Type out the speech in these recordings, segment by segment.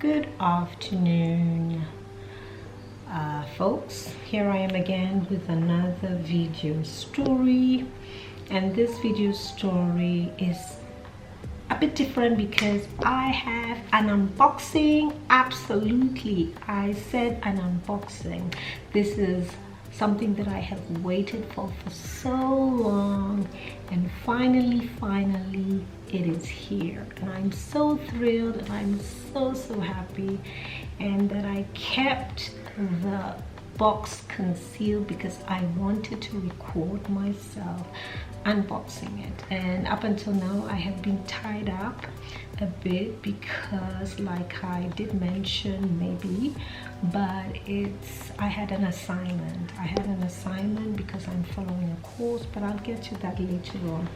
Good afternoon, folks. Here I am again with another video story, and this video story is a bit different because I have an unboxing. Absolutely, I said an unboxing. This is something that I have waited for so long, and finally it is here, and I'm so thrilled, and I'm so happy, and that I kept the box concealed because I wanted to record myself unboxing it. And up until now I have been tied up a bit because, like I did mention maybe, but I had an assignment because I'm following a course, but I'll get to that later on.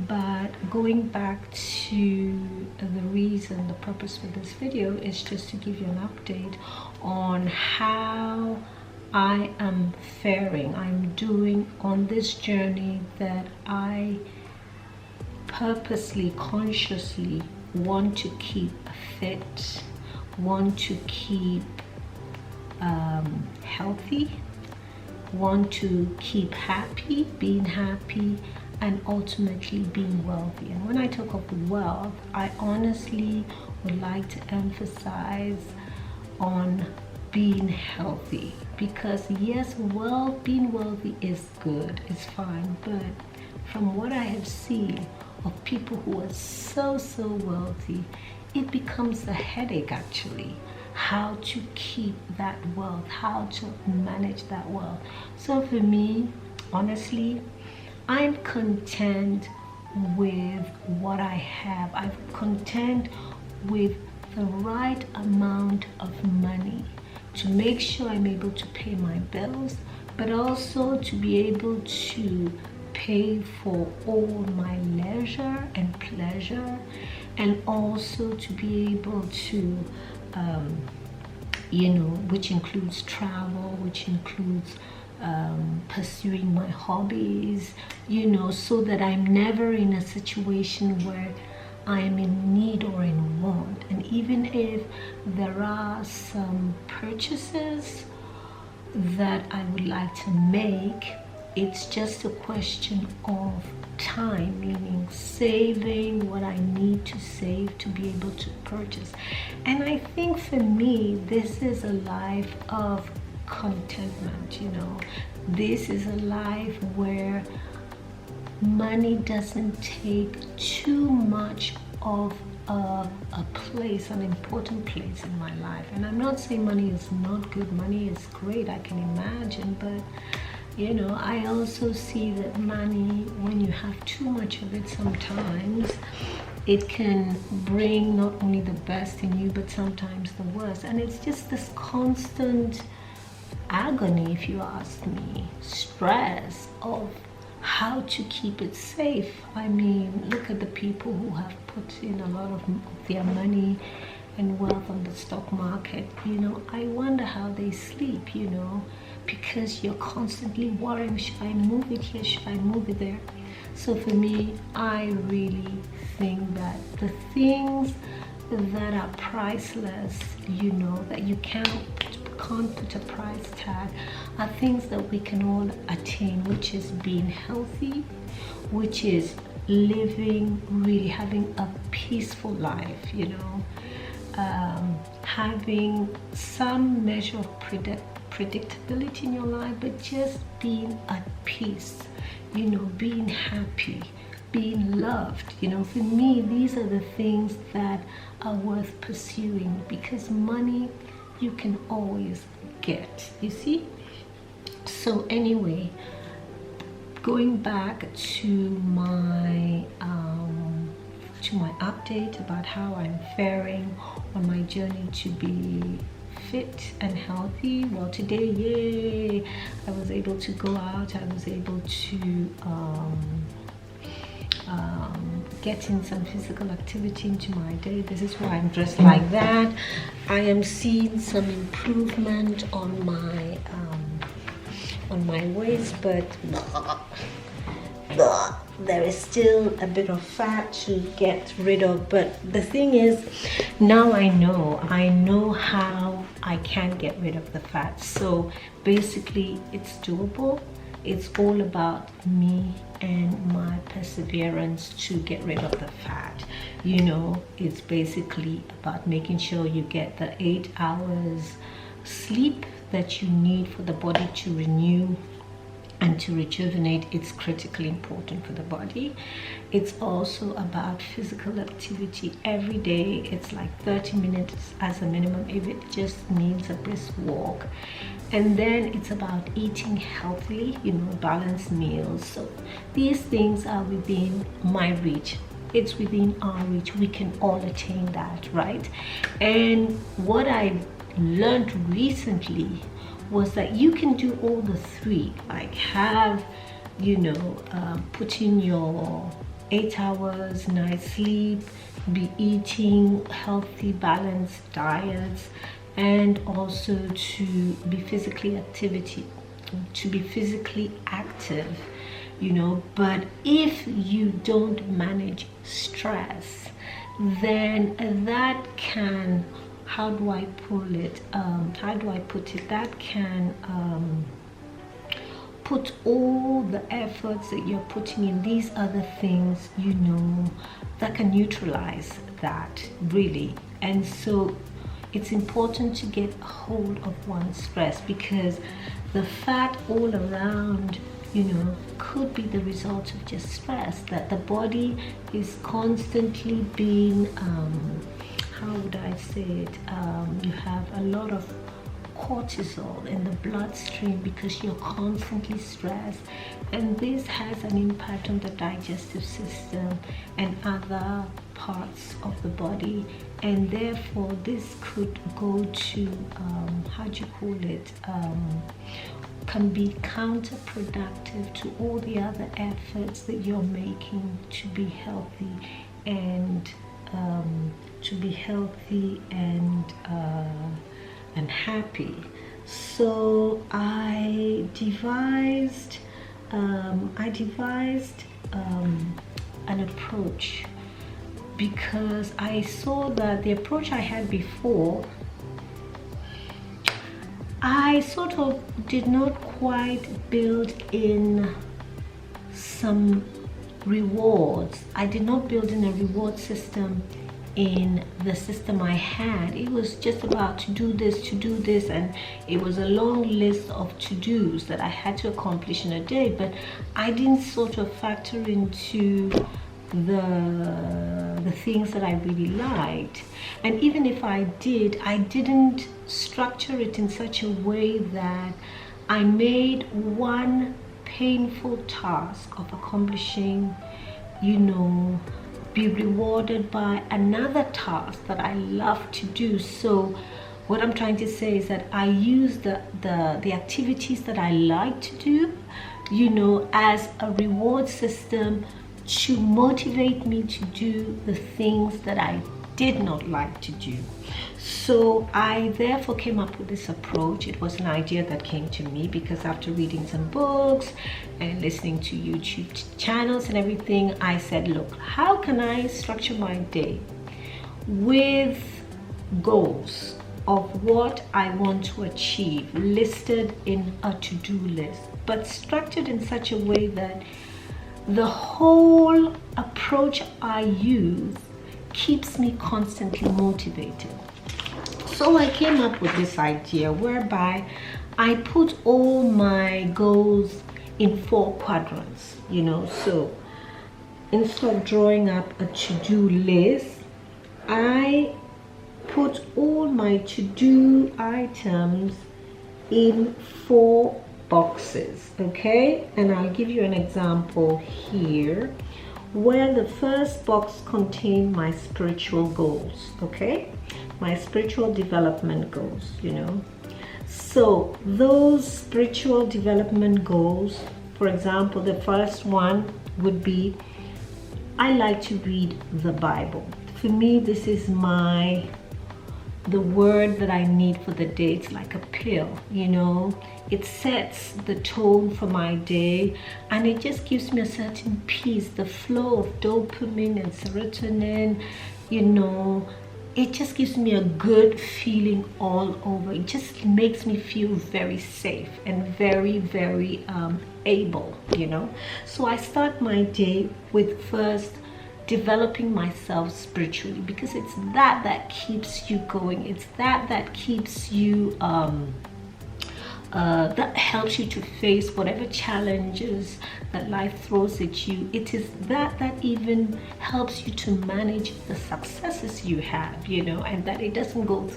But going back to the purpose for this video is just to give you an update on how I am faring. I'm doing on this journey that I purposely, consciously want to keep fit, want to keep healthy, want to keep happy, being happy, and ultimately being wealthy. And when I talk of wealth, I honestly would like to emphasize on being healthy, because yes, being wealthy is good, it's fine, but from what I have seen of people who are so wealthy, it becomes a headache actually, how to keep that wealth, how to manage that wealth. So for me, honestly, I'm content with what I have. I'm content with the right amount of money to make sure I'm able to pay my bills, but also to be able to pay for all my leisure and pleasure, and also to be able to which includes travel, which includes pursuing my hobbies, so that I'm never in a situation where I am in need or in want. And even if there are some purchases that I would like to make, it's just a question of time, meaning saving what I need to save to be able to purchase. And I think for me, this is a life of contentment. This is a life where money doesn't take too much of a place, an important place in my life. And I'm not saying money is not good. Money is great, I can imagine, but I also see that money, when you have too much of it, sometimes it can bring not only the best in you, but sometimes the worst. And it's just this constant agony, if you ask me, stress of how to keep it safe. I mean, look at the people who have put in a lot of their money and wealth on the stock market. I wonder how they sleep, because you're constantly worrying, should I move it here, should I move it there? So for me, I really think that the things that are priceless, that you can't put a price tag, are things that we can all attain, which is being healthy, which is living, really having a peaceful life, having some measure of predictability in your life, but just being at peace, being happy, being loved. For me, these are the things that are worth pursuing, because money you can always get, you see. So anyway, going back to my update about how I'm faring on my journey to be fit and healthy. Well, today, yay, I was able to go out. I was able to get in some physical activity into my day. This is why I'm dressed like that. I am seeing some improvement on my waist, but there is still a bit of fat to get rid of. But the thing is, now I know how I can get rid of the fat. So basically it's doable. It's all about me and my perseverance to get rid of the fat. You know, it's basically about making sure you get the 8 hours sleep that you need for the body to renew and to rejuvenate. It's critically important for the body. It's also about physical activity every day. It's like 30 minutes as a minimum, if it just means a brisk walk. And then it's about eating healthily, you know, balanced meals. So these things are within my reach. It's within our reach. We can all attain that, right? And what I learned recently was that you can do all the three, like have, you know, put in your 8 hours night sleep, be eating healthy, balanced diets, and also to be physically active, you know. But if you don't manage stress, then that can, how do I put it? That can put all the efforts that you're putting in these other things, you know, that can neutralize that, really. And so it's important to get a hold of one's stress, because the fat all around, you know, could be the result of just stress, that the body is constantly being how would I say it, you have a lot of cortisol in the bloodstream because you're constantly stressed, and this has an impact on the digestive system and other parts of the body, and therefore this could go to can be counterproductive to all the other efforts that you're making to be healthy and happy. So I devised an approach, because I saw that the approach I had before, I sort of did not quite build in some rewards. I did not build in a reward system in the system I had. It was just about to do this, and it was a long list of to-dos that I had to accomplish in a day, but I didn't sort of factor into the things that I really liked. And even if I did, I didn't structure it in such a way that I made one painful task of accomplishing, you know, be rewarded by another task that I love to do. So what I'm trying to say is that I use the activities that I like to do, you know, as a reward system to motivate me to do the things that I did not like to do. So I therefore came up with this approach. It was an idea that came to me because after reading some books and listening to YouTube channels and everything, I said, look, how can I structure my day with goals of what I want to achieve listed in a to-do list, but structured in such a way that the whole approach I use keeps me constantly motivated. So I came up with this idea whereby I put all my goals in 4 quadrants, you know. So instead of drawing up a to-do list, I put all my to-do items in 4 boxes, okay? And I'll give you an example here, where the first box contained my spiritual goals, okay? My spiritual development goals, you know. So those spiritual development goals, for example, the first one would be, I like to read the Bible. For me, this is my the word that I need for the day. It's like a pill, you know. It sets the tone for my day, and it just gives me a certain peace. The flow of dopamine and serotonin, you know, it just gives me a good feeling all over. It just makes me feel very safe and very, very able, you know. So I start my day with first developing myself spiritually, because it's that keeps you going. It's that keeps you that helps you to face whatever challenges that life throws at you. It is that even helps you to manage the successes you have, you know, and that it doesn't go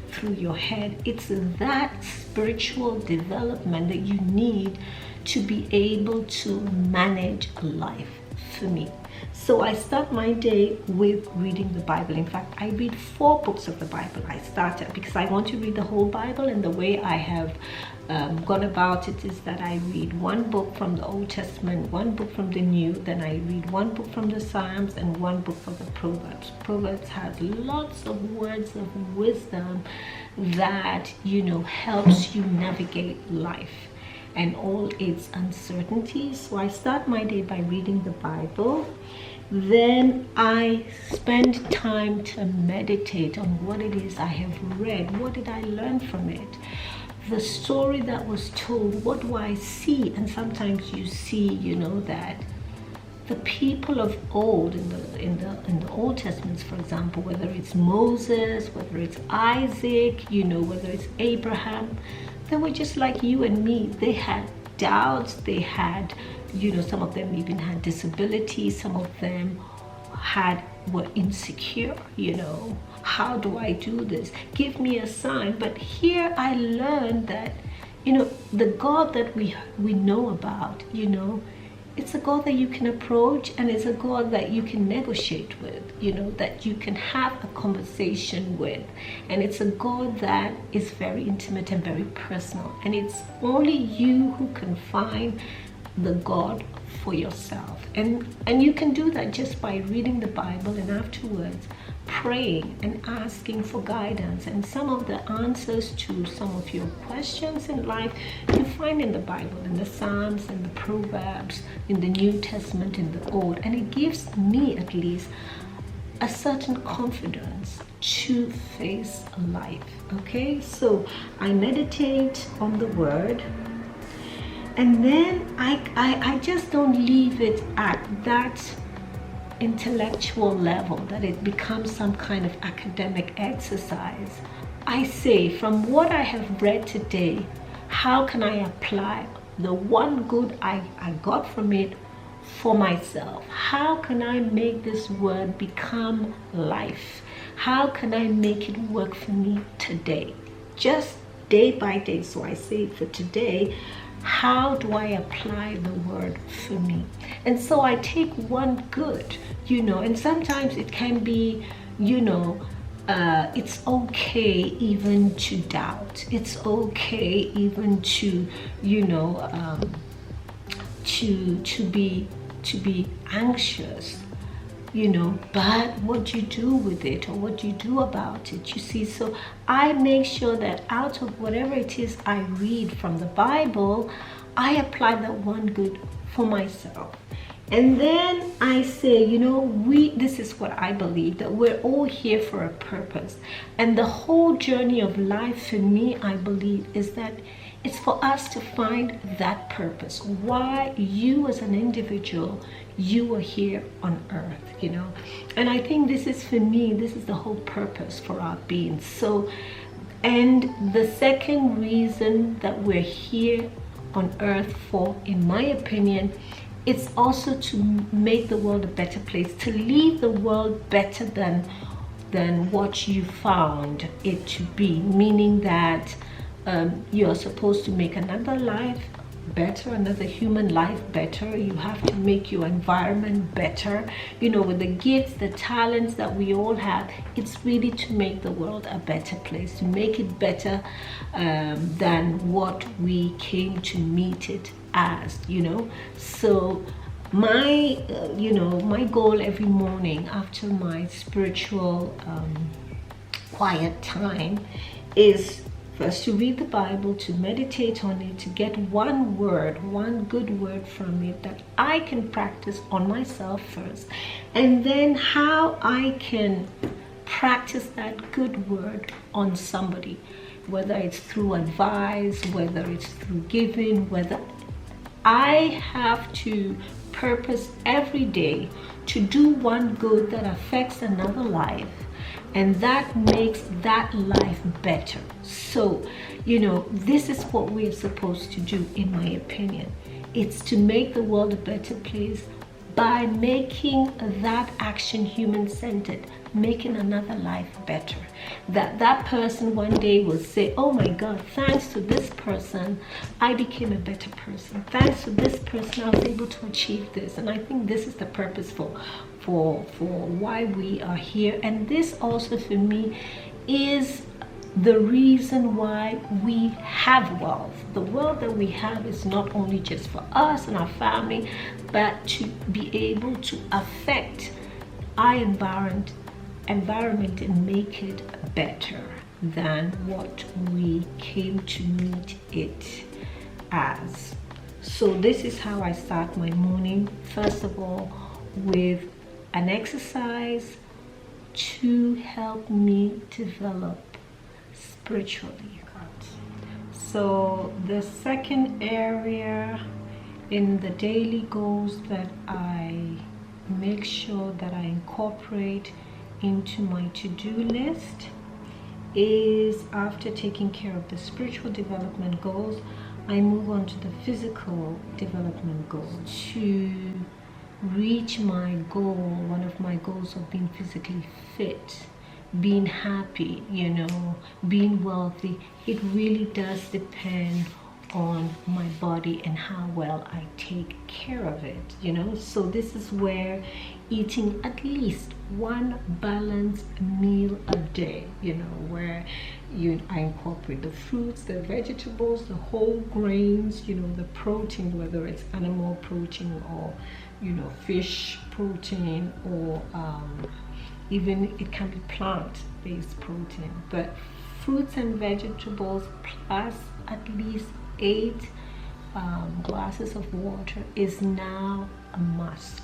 through your head. It's that spiritual development that you need to be able to manage life, for me. So I start my day with reading the Bible. In fact, I read 4 books of the Bible. I started because I want to read the whole Bible, and the way I have gone about it is that I read 1 book from the Old Testament, 1 book from the New, then I read 1 book from the Psalms, and 1 book from the Proverbs. Proverbs has lots of words of wisdom that, you know, helps you navigate life and all its uncertainties. So I start my day by reading the Bible. Then I spend time to meditate on what it is I have read. What did I learn from it? The story that was told, what do I see? And sometimes you see, you know, that the people of old in the Old Testaments, for example, whether it's Moses, whether it's Isaac, you know, whether it's Abraham, they were just like you and me. They had doubts. They had, you know, some of them even had disabilities. Some of them were insecure, you know. How do I do this? Give me a sign. But here I learned that, you know, the God that we know about, you know, it's a God that you can approach, and it's a God that you can negotiate with, you know, that you can have a conversation with. And it's a God that is very intimate and very personal. And it's only you who can find the God for yourself. And you can do that just by reading the Bible, and afterwards praying and asking for guidance. And some of the answers to some of your questions in life you find in the Bible, in the Psalms, in the Proverbs, in the New Testament, in the Old. And it gives me, at least, a certain confidence to face life. Okay, so I meditate on the Word, and then I just don't leave it at that intellectual level, that it becomes some kind of academic exercise. I say, from what I have read today, how can I apply the one good I got from it for myself? How can I make this word become life? How can I make it work for me today? Just day by day. So I say, for today, how do I apply the word for me? And so I take one good, you know, and sometimes it can be, you know, it's okay even to doubt. It's okay even to, you know, to be anxious, you know, but what you do with it, or what you do about it, you see. So I make sure that out of whatever it is I read from the Bible, I apply that one good for myself. And then I say, you know, this is what I believe, that we're all here for a purpose. And the whole journey of life for me, I believe, is that it's for us to find that purpose. Why you as an individual, you are here on earth, you know. And I think this is, for me, this is the whole purpose for our being. So, and the second reason that we're here on earth for, in my opinion, it's also to make the world a better place, to leave the world better than what you found it to be, meaning that you're supposed to make another life better, another human life better. You have to make your environment better, you know, with the gifts, the talents that we all have. It's really to make the world a better place, to make it better than what we came to meet it as, you know. So my you know, my goal every morning after my spiritual quiet time is first to read the Bible, to meditate on it, to get one word, one good word from it that I can practice on myself first, and then how I can practice that good word on somebody, whether it's through advice, whether it's through giving, whether I have to purpose every day to do one good that affects another life, and that makes that life better. So, this is what we are supposed to do, in my opinion. It's to make the world a better place by making that action human-centered, making another life better. That person one day will say, oh my God, thanks to this person, I became a better person. Thanks to this person, I was able to achieve this. And I think this is the purpose for why we are here. And this also, for me, is the reason why we have wealth. The wealth that we have is not only just for us and our family, but to be able to affect our environment and make it better than what we came to meet it as. So this is how I start my morning. First of all, with an exercise to help me develop spiritually. So the second area in the daily goals that I make sure that I incorporate into my to-do list is, after taking care of the spiritual development goals, I move on to the physical development goals. To reach my goal, one of my goals of being physically fit, being happy, being wealthy, it really does depend on my body and how well I take care of it, So this is where eating at least one balanced meal a day, where I incorporate the fruits, the vegetables, the whole grains, the protein, whether it's animal protein or, fish protein, or even it can be plant-based protein. But fruits and vegetables plus at least 8 glasses of water is now a must,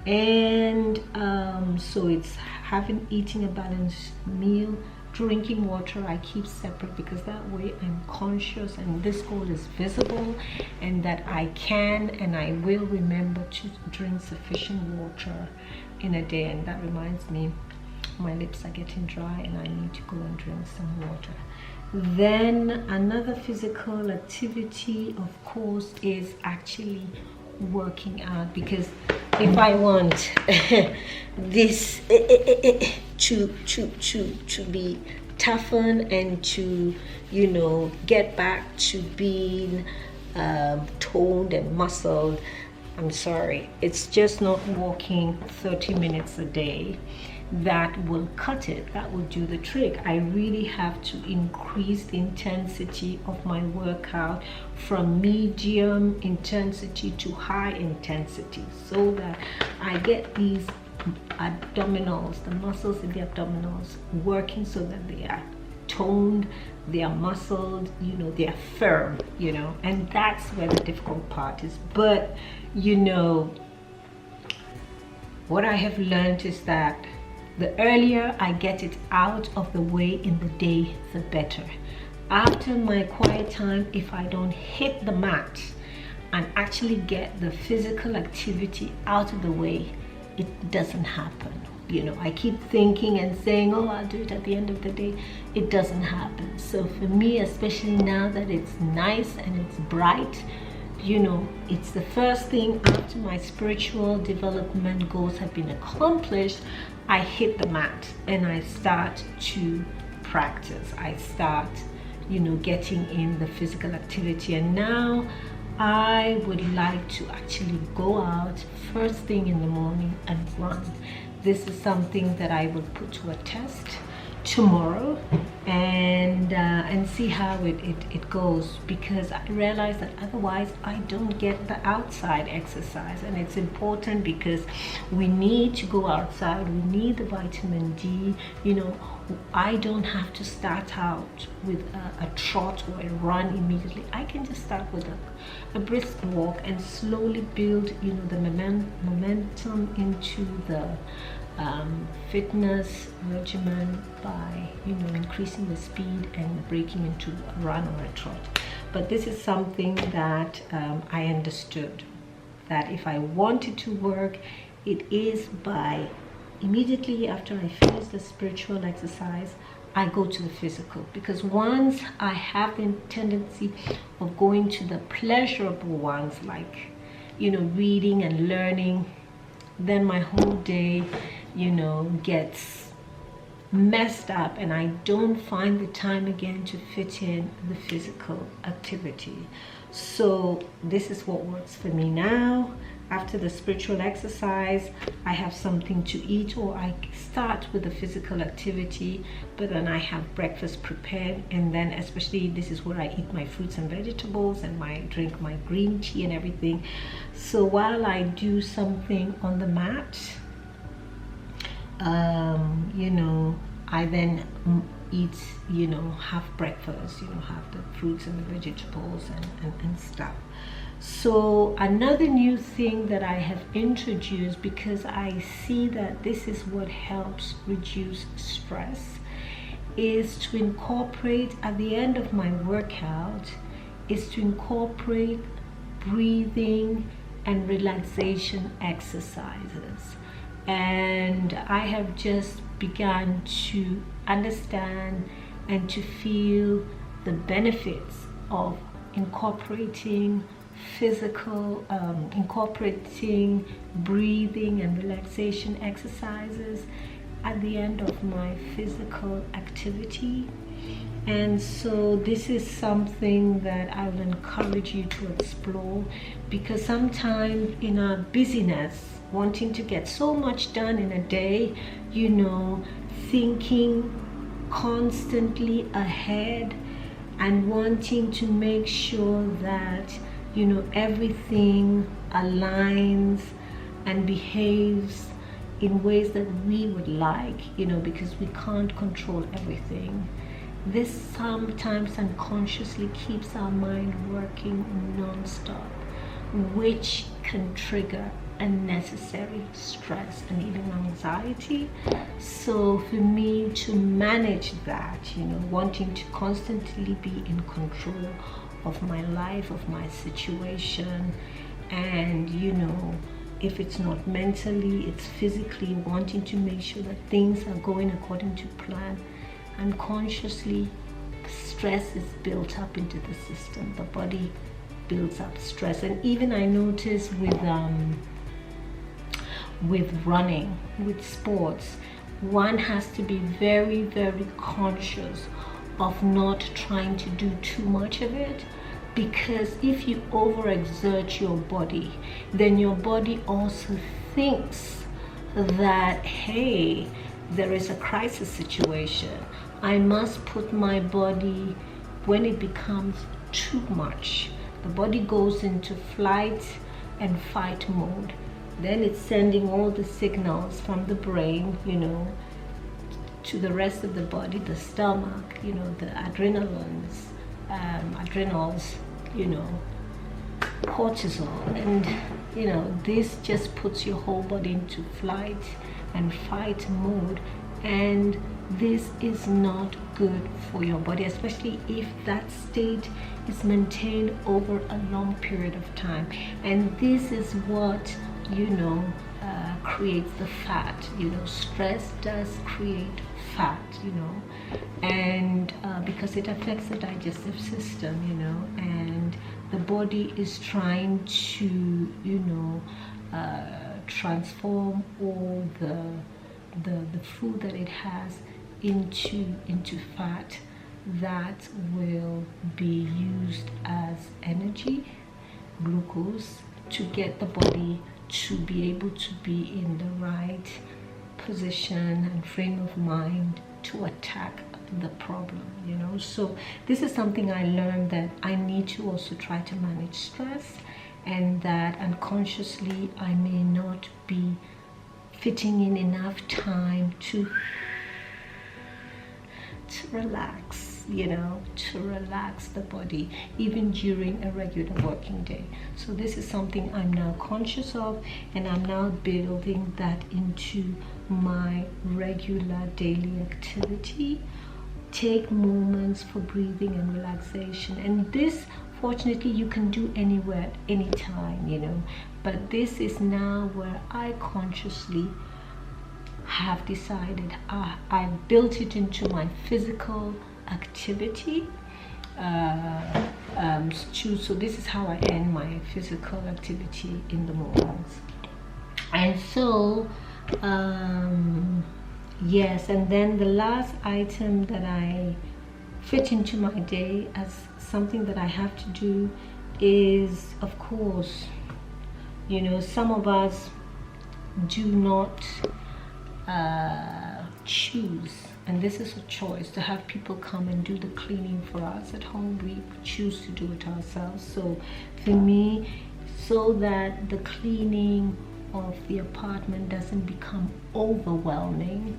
and so it's eating a balanced meal. Drinking water I keep separate, because that way I'm conscious and this goal is visible, and that I can and I will remember to drink sufficient water in a day. And that reminds me, my lips are getting dry and I need to go and drink some water. Then another physical activity, of course, is actually working out, because if I want this to be toughened and to get back to being toned and muscled, I'm sorry, it's just not walking 30 minutes a day that will cut it, that will do the trick. I really have to increase the intensity of my workout from medium intensity to high intensity, so that I get these abdominals, the muscles in the abdominals working, so that they are toned, they are muscled, they are firm, and that's where the difficult part is. But what I have learned is that the earlier I get it out of the way in the day, the better. After my quiet time, if I don't hit the mat and actually get the physical activity out of the way, it doesn't happen. I keep thinking and saying, oh, I'll do it at the end of the day. It doesn't happen. So for me, especially now that it's nice and it's bright, it's the first thing after my spiritual development goals have been accomplished. I hit the mat and I start to practice. I start, getting in the physical activity. And now I would like to actually go out first thing in the morning and run. This is something that I will put to a test tomorrow and see how it goes, because I realize that otherwise I don't get the outside exercise. And it's important, because we need to go outside, we need the vitamin D. I don't have to start out with a trot or a run immediately. I can just start with a brisk walk and slowly build, the momentum into the fitness regimen by, increasing the speed and breaking into a run or a trot. But this is something that I understood, that if I wanted to work, it is by immediately after I finish the spiritual exercise, I go to the physical. Because once I have the tendency of going to the pleasurable ones, like, reading and learning, then my whole day, gets messed up and I don't find the time again to fit in the physical activity. So this is what works for me now. After the spiritual exercise, I have something to eat, or I start with the physical activity, but then I have breakfast prepared, and then especially this is where I eat my fruits and vegetables and drink my green tea and everything. So while I do something on the mat, I then eat, have breakfast, have the fruits and the vegetables and stuff. So another new thing that I have introduced, because I see that this is what helps reduce stress, is to incorporate at the end of my workout, is to incorporate breathing and relaxation exercises. And I have just begun to understand and to feel the benefits of incorporating incorporating breathing and relaxation exercises at the end of my physical activity. And so this is something that I will encourage you to explore, because sometimes in our busyness, wanting to get so much done in a day, thinking constantly ahead and wanting to make sure that everything aligns and behaves in ways that we would like, because we can't control everything. This sometimes unconsciously keeps our mind working non-stop, which can trigger unnecessary stress and even anxiety. So for me to manage that, wanting to constantly be in control of my life, of my situation, and if it's not mentally, it's physically, wanting to make sure that things are going according to plan, unconsciously stress is built up into the system. The body builds up stress. And even I notice with running, with sports, one has to be very, very conscious of not trying to do too much of it, because if you overexert your body, then your body also thinks that, hey, there is a crisis situation. I must put my body, when it becomes too much, the body goes into flight and fight mode. Then it's sending all the signals from the brain, to the rest of the body, the stomach, the adrenals, cortisol. And, this just puts your whole body into flight and fight mode. And this is not good for your body, especially if that state is maintained over a long period of time. And this is what creates the fat. Stress does create fat, and because it affects the digestive system, and the body is trying to, transform all the food that it has into fat that will be used as energy, glucose, to get the body to be able to be in the right position and frame of mind to attack the problem. So this is something I learned, that I need to also try to manage stress, and that unconsciously I may not be fitting in enough time to to relax, to relax the body even during a regular working day. So this is something I'm now conscious of, and I'm now building that into my regular daily activity. Take moments for breathing and relaxation, and this fortunately you can do anywhere, anytime, but this is now where I consciously have decided I've built it into my physical activity. So this is how I end my physical activity in the mornings. And so yes, and then the last item that I fit into my day as something that I have to do is, of course, some of us do not choose, and this is a choice, to have people come and do the cleaning for us at home. We choose to do it ourselves. So for me, so that the cleaning of the apartment doesn't become overwhelming,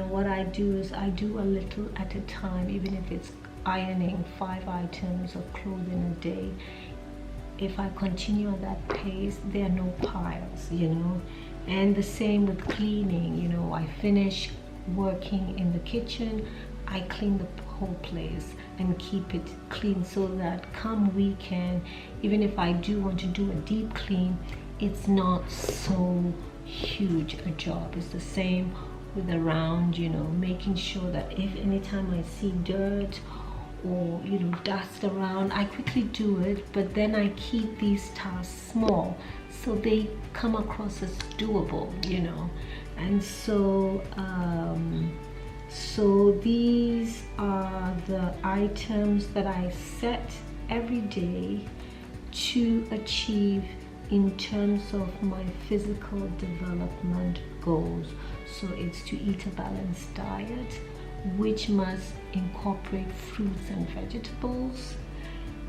what I do is I do a little at a time. Even if it's ironing 5 items of clothing a day, if I continue at that pace, there are no piles, and the same with cleaning. I finish working in the kitchen, I clean the whole place and keep it clean, so that come weekend, even if I do want to do a deep clean, it's not so huge a job. It's the same with around, making sure that if anytime I see dirt or dust around, I quickly do it, but then I keep these tasks small so they come across as doable, and so so these are the items that I set every day to achieve in terms of my physical development goals. So it's to eat a balanced diet, which must incorporate fruits and vegetables.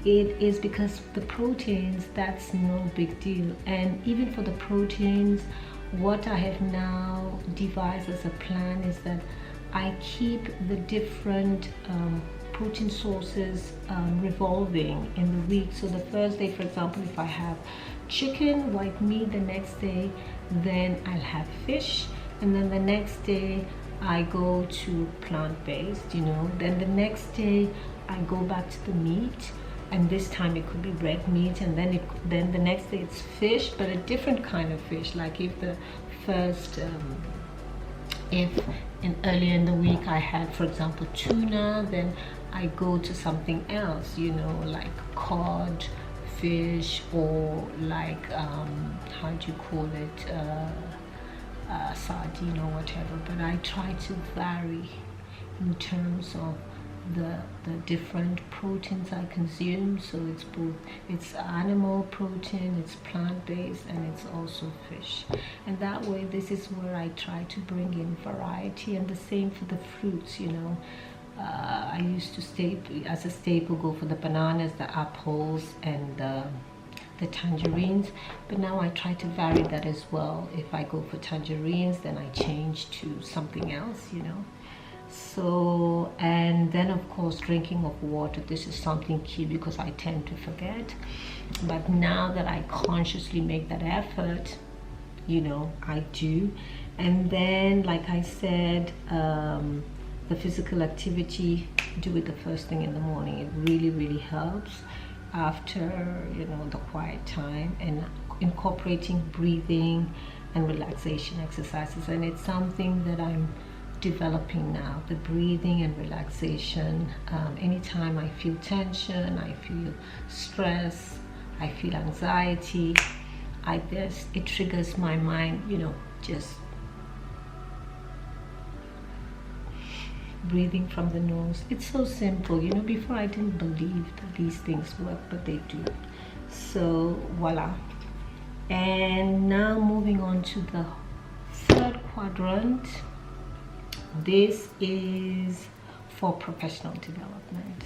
It is because the proteins, that's no big deal. And even for the proteins, what I have now devised as a plan is that I keep the different protein sources revolving in the week. So the first day, for example, if I have chicken, white meat, the next day then I'll have fish, and then the next day I go to plant-based, then the next day I go back to the meat, and this time it could be red meat, and then the next day it's fish, but a different kind of fish. Like if the first earlier in the week I had, for example, tuna, then I go to something else, like cod fish, or like how do you call it, sardine or whatever. But I try to vary in terms of the different proteins I consume. So it's animal protein, it's plant-based, and it's also fish. And that way, this is where I try to bring in variety. And the same for the fruits. I used to as a staple go for the bananas, the apples, and the tangerines, but now I try to vary that as well. If I go for tangerines, then I change to something else, So, and then of course drinking of water. This is something key because I tend to forget, but now that I consciously make that effort, I do. And then, like I said, the physical activity, do it the first thing in the morning. It really, really helps after, the quiet time, and incorporating breathing and relaxation exercises. And it's something that I'm developing now, the breathing and relaxation. Anytime I feel tension, I feel stress, I feel anxiety, it triggers my mind, just breathing from the nose. It's so simple. Before I didn't believe that these things work, but they do. So voila. And now moving on to the third quadrant. This is for professional development.